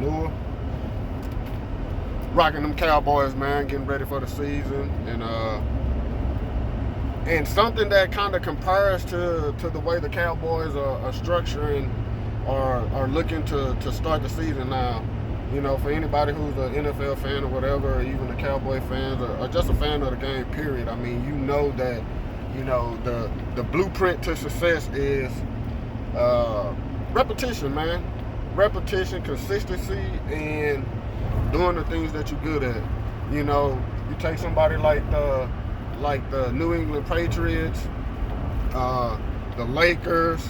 entrepreneur. Rocking them Cowboys, man, getting ready for the season. And something that kind of compares to the way the Cowboys are structuring or are looking to start the season now. You know, for anybody who's an NFL fan or whatever, or even a Cowboy fans or just a fan of the game, period. I mean, you know that, you know, the blueprint to success is repetition, man. Repetition, consistency, and doing the things that you're good at. You know, you take somebody like the New England Patriots, the Lakers,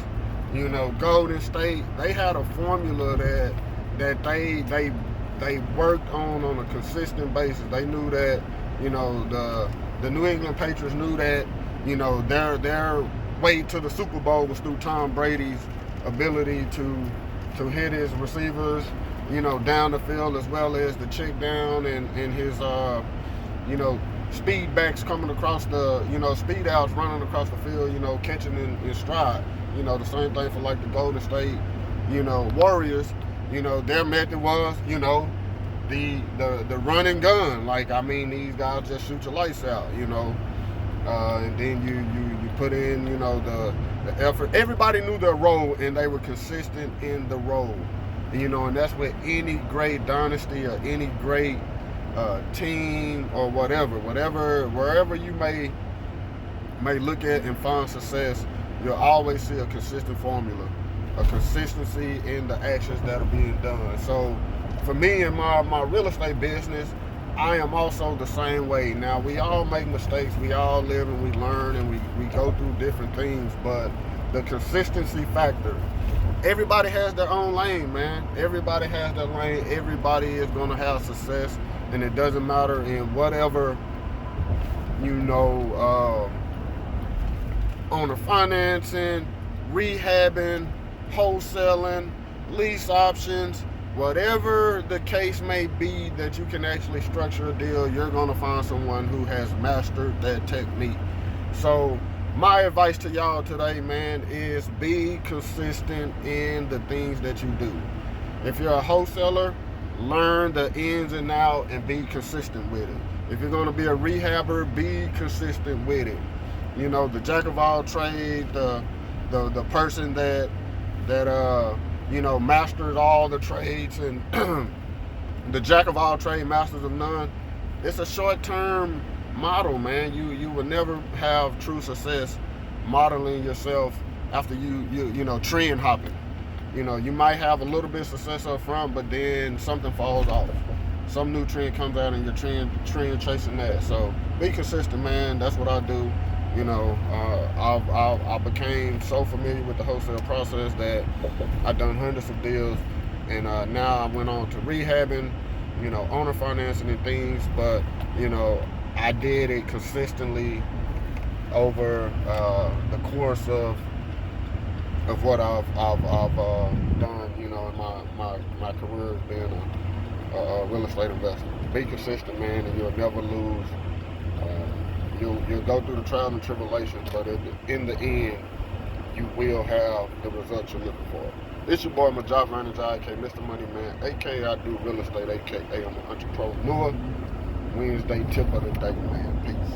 you know, Golden State. They had a formula that they worked on a consistent basis. They knew that, you know, the New England Patriots knew that, you know, their way to the Super Bowl was through Tom Brady's ability to hit his receivers, you know, down the field, as well as the check down and his you know, speed backs coming across the, you know, speed outs running across the field, you know, catching in stride. You know, the same thing for like the Golden State, you know, Warriors. You know, their method was, you know, the run and gun. Like, I mean, these guys just shoot your lights out, you know. And then you put in, you know, the effort. Everybody knew their role, and they were consistent in the role. You know, and that's what any great dynasty or any great team or wherever you may look at and find success, you'll always see a consistent formula, a consistency in the actions that are being done. So for me and my real estate business, I am also the same way. Now, we all make mistakes, we all live and we learn, and we go through different things, but the consistency factor, everybody has their own lane, man. Everybody has their lane. Everybody is going to have success, and it doesn't matter in whatever, you know, owner financing, rehabbing, wholesaling, lease options, whatever the case may be that you can actually structure a deal, you're going to find someone who has mastered that technique. So my advice to y'all today, man, is be consistent in the things that you do. If you're a wholesaler, learn the ins and outs and be consistent with it. If you're going to be a rehabber, be consistent with it. You know, the jack of all trades, the person that you know, masters all the trades, and the jack of all trades, masters of none. It's a short-term model, man. You will never have true success modeling yourself after you know, trend hopping. You know, you might have a little bit of success up front, but then something falls off. Some new trend comes out and you're trend chasing that. So be consistent, man. That's what I do. You know, I became so familiar with the wholesale process that I've done hundreds of deals, and now I went on to rehabbing, you know, owner financing and things. But, you know, I did it consistently over the course of what I've done, you know, in my career as being a real estate investor. Be consistent, man, and you'll never lose. You'll go through the trials and tribulations, but in the end, you will have the results you're looking for. It's your boy, my job manager, aka Mr. Money Man, aka I do real estate, aka I'm an entrepreneur. Wednesday tip of the day, man. Peace.